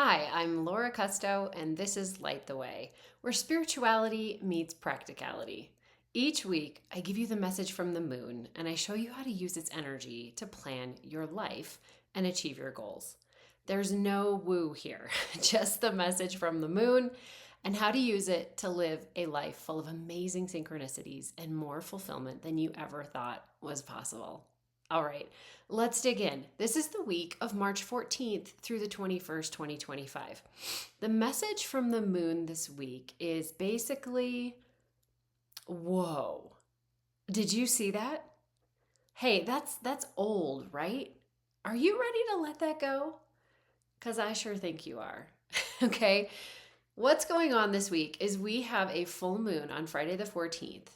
Hi, I'm Laura Custo, and this is Light the Way, where spirituality meets practicality. Each week, I give you the message from the moon, and I show you how to use its energy to plan your life and achieve your goals. There's no woo here, just the message from the moon and how to use it to live a life full of amazing synchronicities and more fulfillment than you ever thought was possible. All right, let's dig in. This is the week of March 14th through the 21st, 2025. The message from the moon this week is basically, whoa. Did you see that? Hey, that's old, right? Are you ready to let that go? Cuz I sure think you are. Okay? What's going on this week is we have a full moon on Friday the 14th.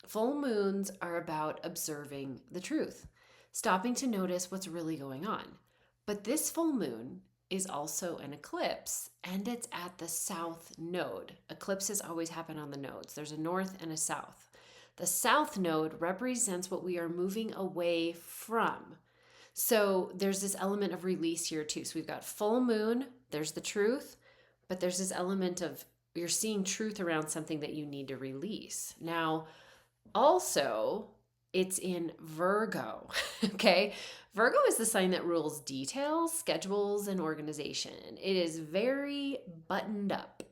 Full moons are about observing the truth, stopping to notice what's really going on. But this full moon is also an eclipse, and it's at the south node. Eclipses always happen on the nodes. There's a north and a south. The south node represents what we are moving away from. So there's this element of release here too. So we've got full moon, there's the truth, but there's this element of you're seeing truth around something that you need to release. Now, also, it's in Virgo. Okay. Virgo is the sign that rules details, schedules, and organization. It is very buttoned up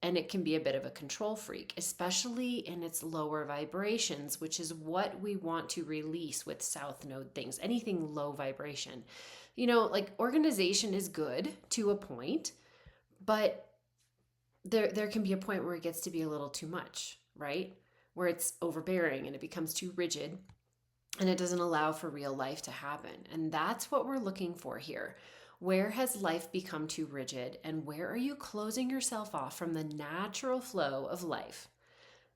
and it can be a bit of a control freak, especially in its lower vibrations, which is what we want to release with South Node things, anything low vibration. Like organization is good to a point, but there can be a point where it gets to be a little too much, right? Where it's overbearing and it becomes too rigid and it doesn't allow for real life to happen. And that's what we're looking for here. Where has life become too rigid, and where are you closing yourself off from the natural flow of life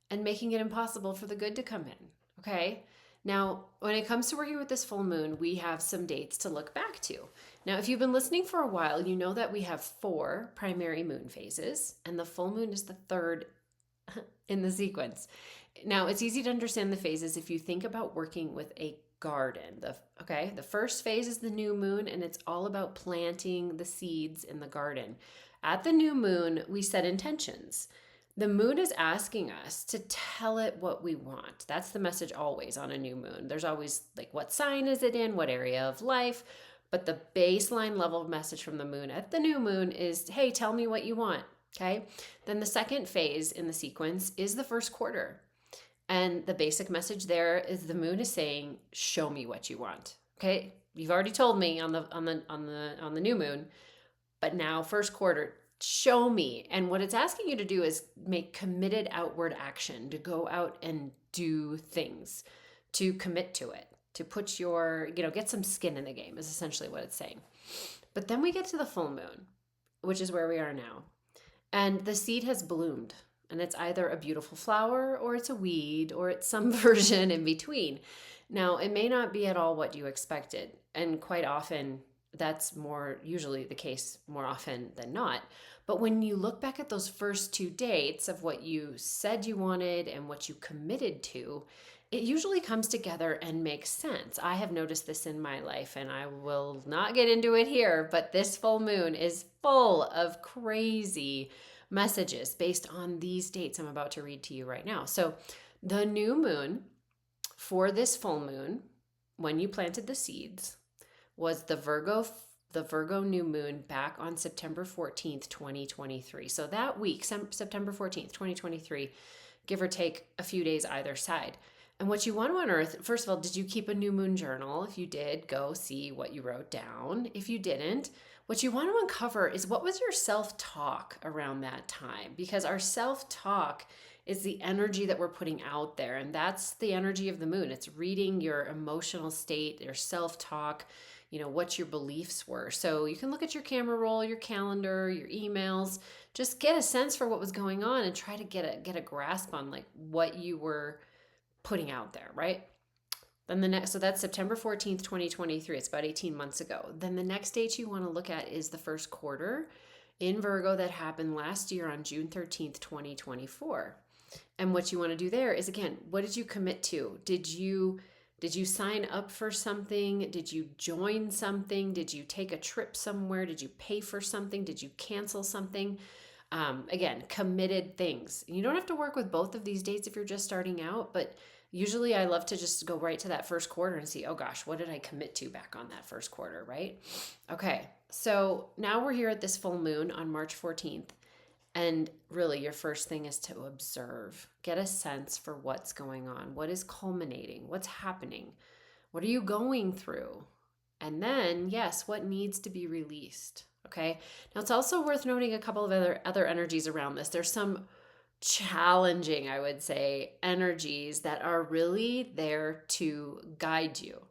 and making it impossible for the good to come in? Okay. Now, when it comes to working with this full moon, we have some dates to look back to. Now, if you've been listening for a while, you know that we have 4 primary moon phases, and the full moon is the third in the sequence. Now, it's easy to understand the phases if you think about working with a garden. The first phase is the new moon, and it's all about planting the seeds in the garden. At the new moon, we set intentions. The moon is asking us to tell it what we want. That's the message always on a new moon. There's always like, what sign is it in? What area of life? But the baseline level message from the moon at the new moon is, hey, tell me what you want. Okay. Then the second phase in the sequence is the first quarter. And the basic message there is the moon is saying, show me what you want. Okay. You've already told me on the new moon, but now first quarter, show me. And what it's asking you to do is make committed outward action, to go out and do things, to commit to it, to put get some skin in the game is essentially what it's saying. But then we get to the full moon, which is where we are now. And the seed has bloomed, and it's either a beautiful flower or it's a weed or it's some version in between. Now, it may not be at all what you expected, and quite often that's usually the case more often than not. But when you look back at those first 2 dates of what you said you wanted and what you committed to, it usually comes together and makes sense. I have noticed this in my life, and I will not get into it here, but this full moon is full of crazy messages based on these dates I'm about to read to you right now. So the new moon for this full moon, when you planted the seeds, was the Virgo new moon back on September 14th, 2023. So that week, September 14th, 2023, give or take a few days either side. And what you want to unearth, first of all, did you keep a new moon journal? If you did, go see what you wrote down. If you didn't, what you want to uncover is what was your self-talk around that time? Because our self-talk is the energy that we're putting out there. And that's the energy of the moon. It's reading your emotional state, your self-talk, what your beliefs were. So you can look at your camera roll, your calendar, your emails, just get a sense for what was going on and try to get a grasp on like what you were putting out there, right? Then so that's September 14th, 2023. It's about 18 months ago. Then the next date you want to look at is the first quarter in Virgo that happened last year on June 13th, 2024. And what you want to do there is, again, what did you commit to? Did you Did you sign up for something? Did you join something? Did you take a trip somewhere? Did you pay for something? Did you cancel something? Again, committed things. You don't have to work with both of these dates if you're just starting out, but usually I love to just go right to that first quarter and see, oh gosh, what did I commit to back on that first quarter, right? Okay, so now we're here at this full moon on March 14th. And really, your first thing is to observe, get a sense for what's going on, what is culminating, what's happening, what are you going through? And then, yes, what needs to be released? Okay. Now, it's also worth noting a couple of other energies around this. There's some challenging, I would say, energies that are really there to guide you.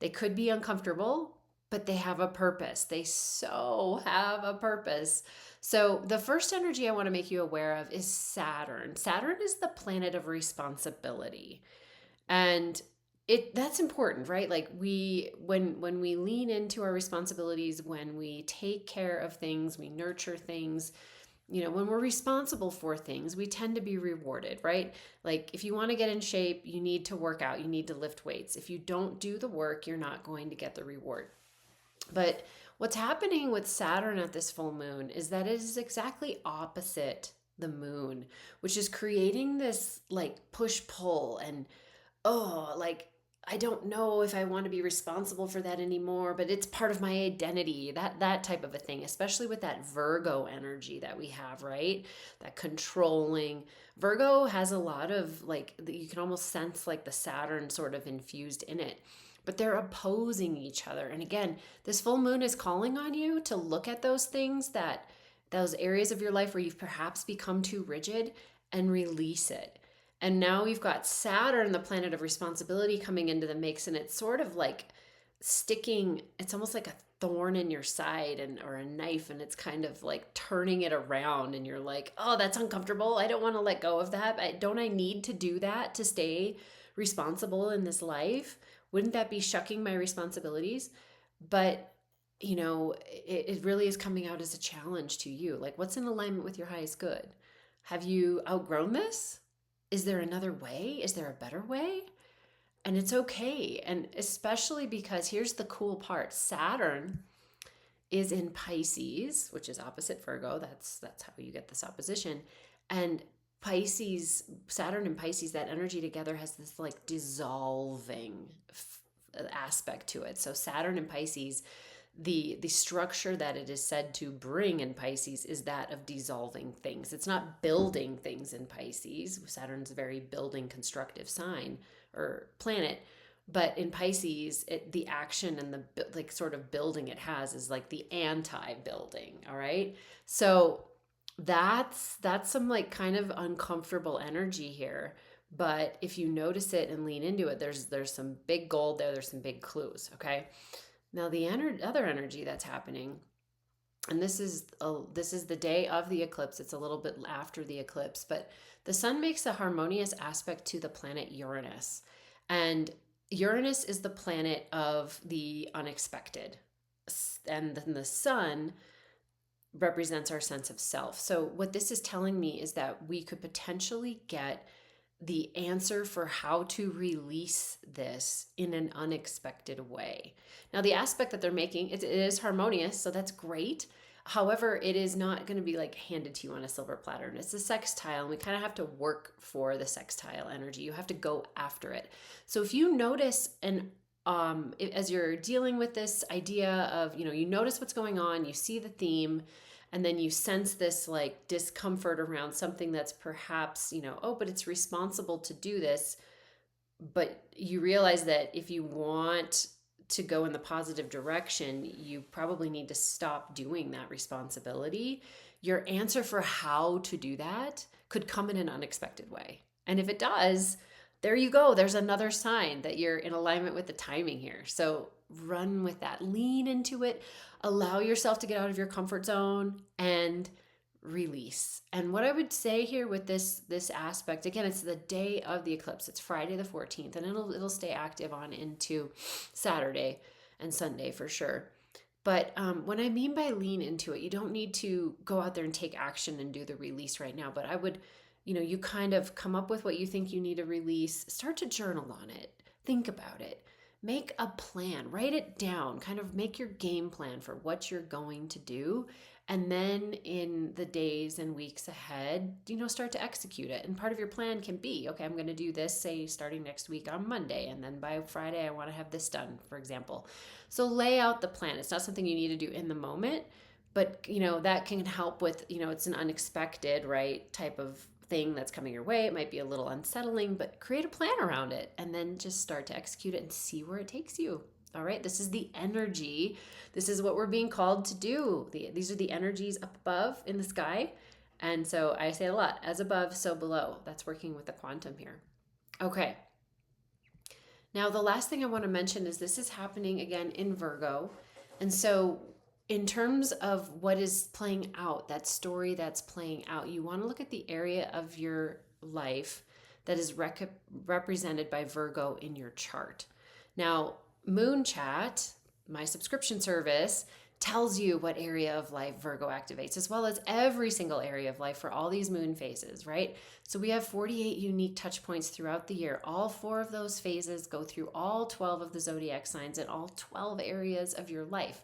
They could be uncomfortable, but they have a purpose. They so have a purpose. So, the first energy I want to make you aware of is Saturn. Saturn is the planet of responsibility. And that's important, right? Like when we lean into our responsibilities, when we take care of things, we nurture things, when we're responsible for things, we tend to be rewarded, right? Like if you want to get in shape, you need to work out, you need to lift weights. If you don't do the work, you're not going to get the reward. But what's happening with Saturn at this full moon is that it is exactly opposite the moon, which is creating this like push pull and like I don't know if I want to be responsible for that anymore, but it's part of my identity, that type of a thing, especially with that Virgo energy that we have, right? That controlling. Virgo has a lot of like, you can almost sense like the Saturn sort of infused in it, but they're opposing each other. And again, this full moon is calling on you to look at those things, those areas of your life where you've perhaps become too rigid, and release it. And now we've got Saturn, the planet of responsibility, coming into the mix, and it's sort of like sticking, it's almost like a thorn in your side or a knife, and it's kind of like turning it around, and you're like, oh, that's uncomfortable. I don't want to let go of that. Don't I need to do that to stay responsible in this life? Wouldn't that be shucking my responsibilities? But it really is coming out as a challenge to you. Like, what's in alignment with your highest good? Have you outgrown this? Is there another way? Is there a better way? And it's okay. And especially because here's the cool part. Saturn is in Pisces, which is opposite Virgo. That's how you get this opposition. And Pisces, Saturn and Pisces, that energy together has this like dissolving aspect to it. So Saturn and Pisces, the structure that it is said to bring in Pisces is that of dissolving things. It's not building things in Pisces. Saturn's a very building, constructive sign or planet. But in Pisces, the action and the like sort of building it has is like the anti-building. All right. So that's some like kind of uncomfortable energy here. But if you notice it and lean into it, there's some big gold there. There's some big clues. Okay. Now the other energy that's happening, and this is the day of the eclipse. It's a little bit after the eclipse, but the sun makes a harmonious aspect to the planet Uranus. And Uranus is the planet of the unexpected. And then the sun represents our sense of self. So what this is telling me is that we could potentially get the answer for how to release this in an unexpected way. Now, the aspect that they're making, it is harmonious, so that's great. However, it is not going to be like handed to you on a silver platter. And it's a sextile, and we kind of have to work for the sextile energy. You have to go after it. So if you notice, and as you're dealing with this idea of, you notice what's going on, you see the theme, and then you sense this like discomfort around something that's perhaps, but it's responsible to do this. But you realize that if you want to go in the positive direction, you probably need to stop doing that responsibility. Your answer for how to do that could come in an unexpected way. And if it does, there you go. There's another sign that you're in alignment with the timing here. So run with that, lean into it, allow yourself to get out of your comfort zone and release. And what I would say here with this aspect, again, it's the day of the eclipse. It's Friday the 14th, and it'll stay active on into Saturday and Sunday for sure. But when I mean by lean into it, you don't need to go out there and take action and do the release right now. But I would, you kind of come up with what you think you need to release, start to journal on it. think about it. Make a plan, write it down, kind of make your game plan for what you're going to do. And then in the days and weeks ahead, start to execute it. And part of your plan can be, okay, I'm going to do this, say, starting next week on Monday. And then by Friday, I want to have this done, for example. So lay out the plan. It's not something you need to do in the moment, but, that can help with, it's an unexpected, right, type of thing that's coming your way. It might be a little unsettling, but create a plan around it and then just start to execute it and see where it takes you. All right, this is the energy. This is what we're being called to do. These are the energies up above in the sky. And so I say a lot, as above, so below. That's working with the quantum here. Okay. Now, the last thing I want to mention is this is happening again in Virgo. And so in terms of what is playing out, that story that's playing out, you want to look at the area of your life that is represented by Virgo in your chart. Now, Moon Chat, my subscription service, tells you what area of life Virgo activates, as well as every single area of life for all these moon phases, right? So we have 48 unique touch points throughout the year. All 4 of those phases go through all 12 of the zodiac signs and all 12 areas of your life.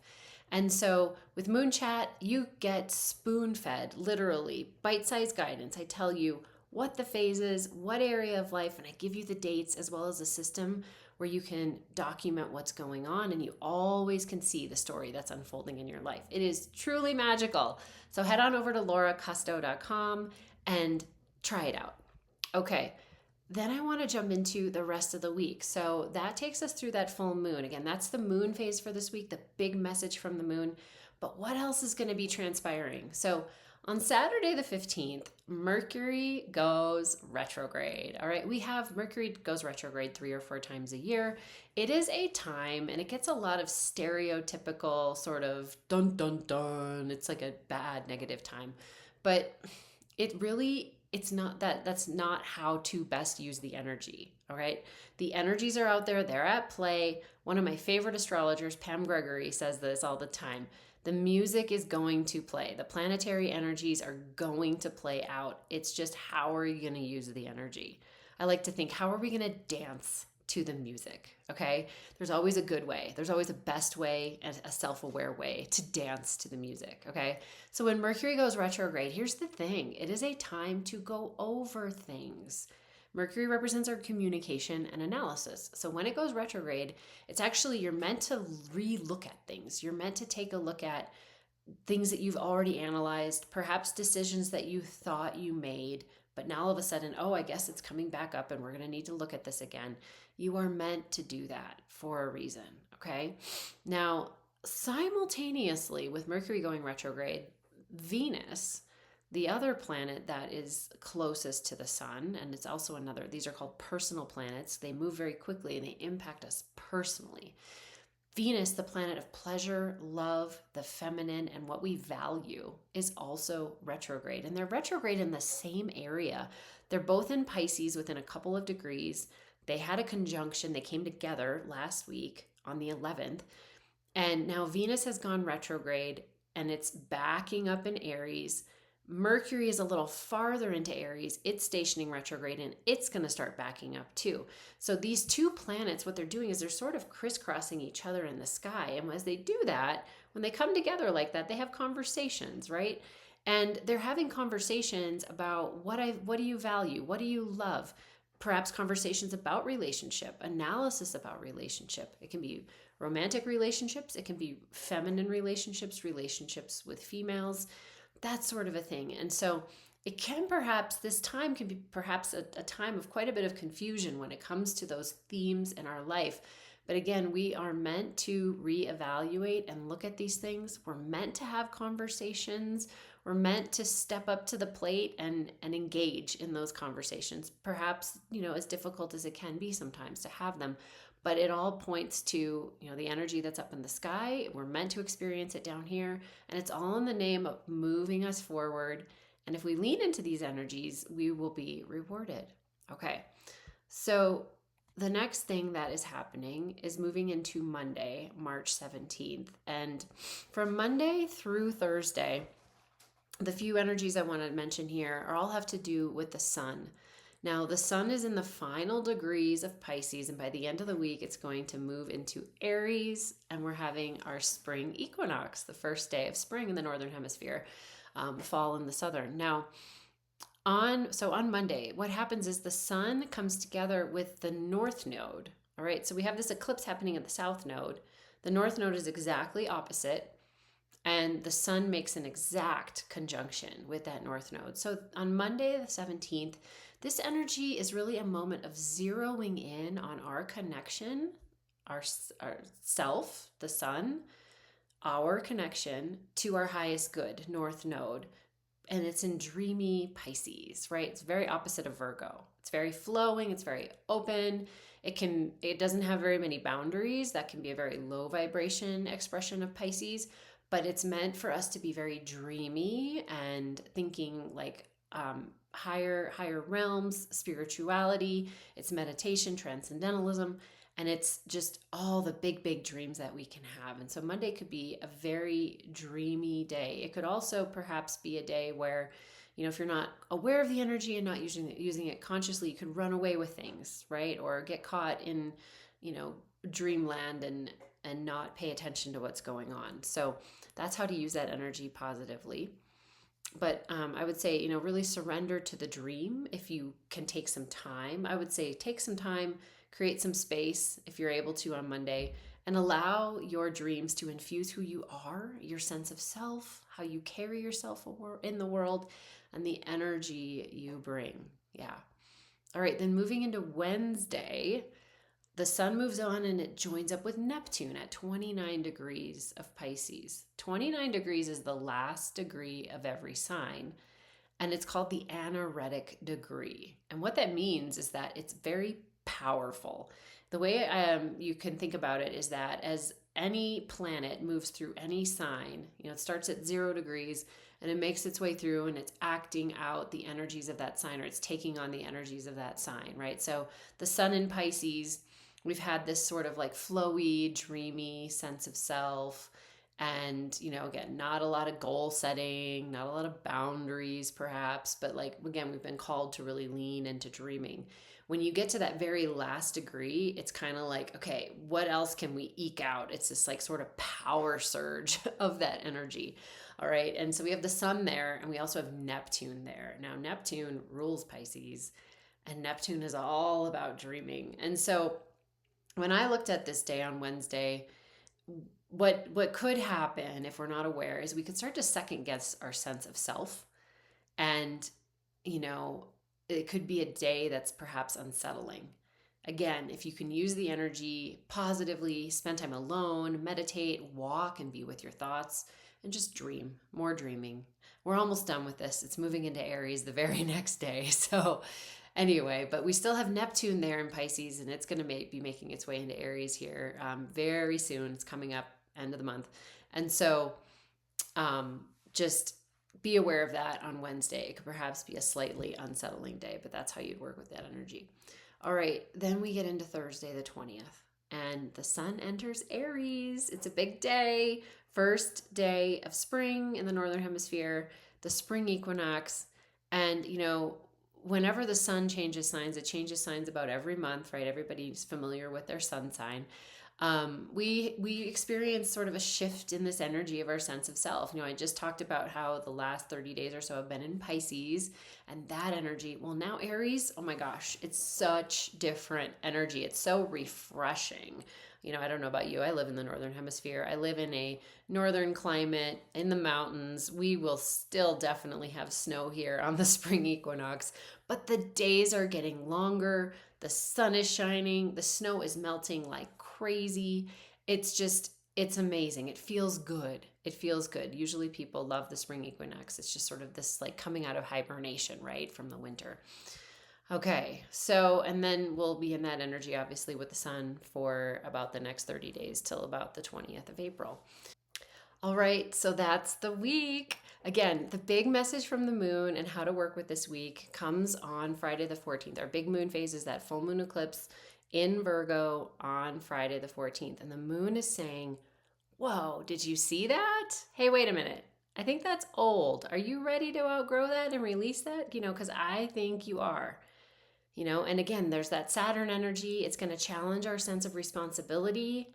And so with Moon Chat, you get spoon-fed, literally, bite-sized guidance. I tell you what the phase is, what area of life, and I give you the dates as well as a system where you can document what's going on, and you always can see the story that's unfolding in your life. It is truly magical. So head on over to lauracusto.com and try it out. Okay. Then I want to jump into the rest of the week. So that takes us through that full moon. Again, that's the moon phase for this week, the big message from the moon. But what else is going to be transpiring? So on Saturday the 15th, Mercury goes retrograde. All right, we have Mercury goes retrograde 3 or 4 times a year. It is a time, and it gets a lot of stereotypical sort of dun dun dun. It's like a bad negative time. But it's not that. That's not how to best use the energy. All right. The energies are out there. They're at play. One of my favorite astrologers, Pam Gregory, says this all the time. The music is going to play. The planetary energies are going to play out. It's just, how are you going to use the energy? I like to think, how are we going to dance to the music? Okay. There's always a good way. There's always a best way and a self-aware way to dance to the music. Okay. So when Mercury goes retrograde, here's the thing. It is a time to go over things. Mercury represents our communication and analysis. So when it goes retrograde, it's actually, you're meant to re-look at things. You're meant to take a look at things that you've already analyzed, perhaps decisions that you thought you made, but now all of a sudden, oh, I guess it's coming back up and we're going to need to look at this again. You are meant to do that for a reason, okay? Now, simultaneously with Mercury going retrograde, Venus, the other planet that is closest to the sun, and it's also another, these are called personal planets. They move very quickly and they impact us personally. Venus, the planet of pleasure, love, the feminine, and what we value, is also retrograde. And they're retrograde in the same area. They're both in Pisces within a couple of degrees. They had a conjunction. They came together last week on the 11th. And now Venus has gone retrograde and it's backing up in Aries. Mercury is a little farther into Aries. It's stationing retrograde and it's going to start backing up too. So these 2 planets, what they're doing is they're sort of crisscrossing each other in the sky. And as they do that, when they come together like that, they have conversations, right? And they're having conversations about what do you value? What do you love? Perhaps conversations about relationship, analysis about relationship. It can be romantic relationships. It can be feminine relationships, relationships with females, that sort of a thing. And so it can perhaps, this time can be perhaps a time of quite a bit of confusion when it comes to those themes in our life. But again, we are meant to reevaluate and look at these things. We're meant to have conversations. We're meant to step up to the plate and engage in those conversations. Perhaps, as difficult as it can be sometimes to have them. But it all points to, the energy that's up in the sky. We're meant to experience it down here. And it's all in the name of moving us forward. And if we lean into these energies, we will be rewarded. Okay. So the next thing that is happening is moving into Monday, March 17th. And from Monday through Thursday, the few energies I want to mention here all have to do with the sun. Now, the sun is in the final degrees of Pisces, and by the end of the week, it's going to move into Aries, and we're having our spring equinox, the first day of spring in the northern hemisphere, fall in the southern. Now, on Monday, what happens is the sun comes together with the north node. All right, so we have this eclipse happening at the south node. The north node is exactly opposite, and the sun makes an exact conjunction with that north node. So on Monday, the 17th, this energy is really a moment of zeroing in on our connection, our self, the sun, our connection to our highest good, north node. And it's in dreamy Pisces, right? It's very opposite of Virgo. It's very flowing, it's very open. It doesn't have very many boundaries. That can be a very low vibration expression of Pisces, but it's meant for us to be very dreamy and thinking like higher realms, spirituality. It's meditation, transcendentalism, and it's just all the big dreams that we can have. And so Monday could be a very dreamy day. It could also perhaps be a day where, if you're not aware of the energy and not using it consciously, you could run away with things, right? Or get caught in, dreamland and not pay attention to what's going on. So that's how to use that energy positively. But I would say, really surrender to the dream if you can take some time. I would say take some time, create some space if you're able to on Monday, and allow your dreams to infuse who you are, your sense of self, how you carry yourself in the world, and the energy you bring. Yeah. All right, then moving into Wednesday, the sun moves on and it joins up with Neptune at 29 degrees of Pisces. 29 degrees is the last degree of every sign, and it's called the anaretic degree. And what that means is that it's very powerful. The way you can think about it is that as any planet moves through any sign, it starts at 0 degrees and it makes its way through and it's acting out the energies of that sign, or it's taking on the energies of that sign, right? So the sun in Pisces, we've had this sort of like flowy, dreamy sense of self. And, again, not a lot of goal setting, not a lot of boundaries perhaps, but again, we've been called to really lean into dreaming. When you get to that very last degree, it's kind of like, okay, what else can we eke out? It's this sort of power surge of that energy. All right. And so we have the sun there, and we also have Neptune there. Now, Neptune rules Pisces, and Neptune is all about dreaming. And so when I looked at this day on Wednesday, what could happen if we're not aware is we could start to second guess our sense of self. And, it could be a day that's perhaps unsettling. Again, if you can use the energy positively, spend time alone, meditate, walk, and be with your thoughts, and just dream, more dreaming. We're almost done with this. It's moving into Aries the very next day. So anyway, but we still have Neptune there in Pisces, and it's going to be making its way into Aries here very soon. It's coming up end of the month. And so just be aware of that on Wednesday. It could perhaps be a slightly unsettling day, but that's how you'd work with that energy. All right, then we get into Thursday the 20th, and the sun enters Aries. It's a big day. First day of spring in the northern hemisphere, the spring equinox. And, whenever the sun changes signs, it changes signs about every month, right? Everybody's familiar with their sun sign. We experience sort of a shift in this energy of our sense of self. I just talked about how the last 30 days or so have been in Pisces, and that energy, well, now Aries, oh my gosh, it's such different energy. It's so refreshing. I don't know about you. I live in the northern hemisphere. I live in a northern climate in the mountains. We will still definitely have snow here on the spring equinox, but the days are getting longer. The sun is shining. The snow is melting like crazy. It's amazing. It feels good. It feels good. Usually people love the spring equinox. It's just sort of this coming out of hibernation, right, from the winter. Okay, so, and then we'll be in that energy, obviously, with the sun for about the next 30 days till about the 20th of April. All right, so that's the week. Again, the big message from the moon and how to work with this week comes on Friday the 14th. Our big moon phase is that full moon eclipse in Virgo on Friday the 14th. And the moon is saying, whoa, did you see that? Hey, wait a minute. I think that's old. Are you ready to outgrow that and release that? Because I think you are. And again, there's that Saturn energy. It's going to challenge our sense of responsibility.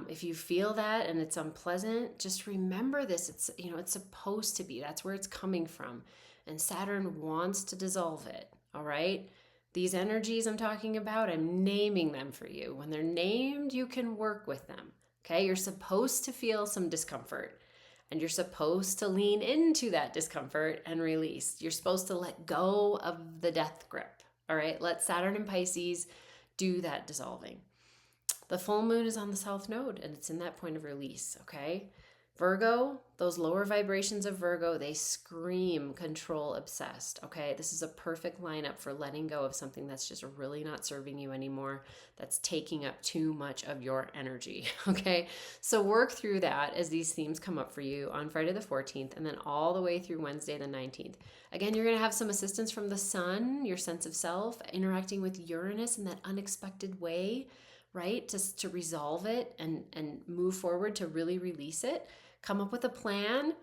If you feel that and it's unpleasant, just remember this. It's supposed to be. That's where it's coming from. And Saturn wants to dissolve it. All right. These energies I'm talking about, I'm naming them for you. When they're named, you can work with them. Okay. You're supposed to feel some discomfort, and you're supposed to lean into that discomfort and release. You're supposed to let go of the death grip. All right. Let Saturn and Pisces do that dissolving. The full moon is on the south node, and it's in that point of release, okay? Virgo, those lower vibrations of Virgo, they scream control obsessed, okay? This is a perfect lineup for letting go of something that's just really not serving you anymore, that's taking up too much of your energy, okay? So work through that as these themes come up for you on Friday the 14th and then all the way through Wednesday the 19th. Again, you're going to have some assistance from the sun, your sense of self, interacting with Uranus in that unexpected way, right? To resolve it and move forward to really release it. Come up with a plan.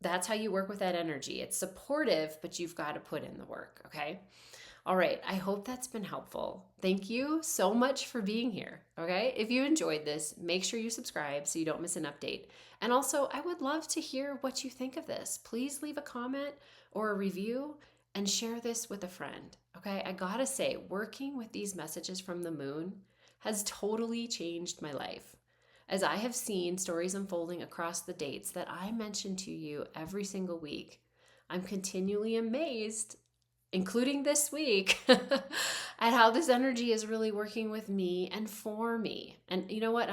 That's how you work with that energy. It's supportive, but you've got to put in the work, okay? All right, I hope that's been helpful. Thank you so much for being here, okay? If you enjoyed this, make sure you subscribe so you don't miss an update. And also, I would love to hear what you think of this. Please leave a comment or a review and share this with a friend, okay? I gotta say, working with these messages from the moon has totally changed my life. As I have seen stories unfolding across the dates that I mention to you every single week, I'm continually amazed, including this week, at how this energy is really working with me and for me. And you know what?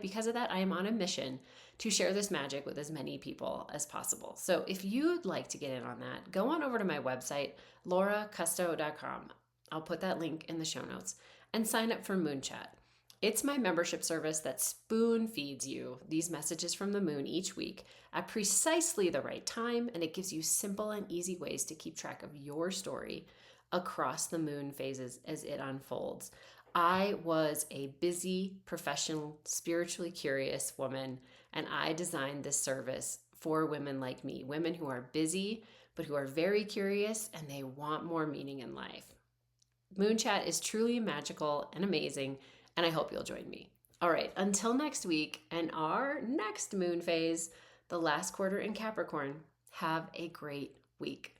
Because of that, I am on a mission to share this magic with as many people as possible. So if you'd like to get in on that, go on over to my website, lauracusto.com. I'll put that link in the show notes, and sign up for Moon Chat. It's my membership service that spoon feeds you these messages from the moon each week at precisely the right time, and it gives you simple and easy ways to keep track of your story across the moon phases as it unfolds. I was a busy, professional, spiritually curious woman, and I designed this service for women like me, women who are busy, but who are very curious and they want more meaning in life. Moon Chat is truly magical and amazing, and I hope you'll join me. All right, until next week and our next moon phase, the last quarter in Capricorn, have a great week.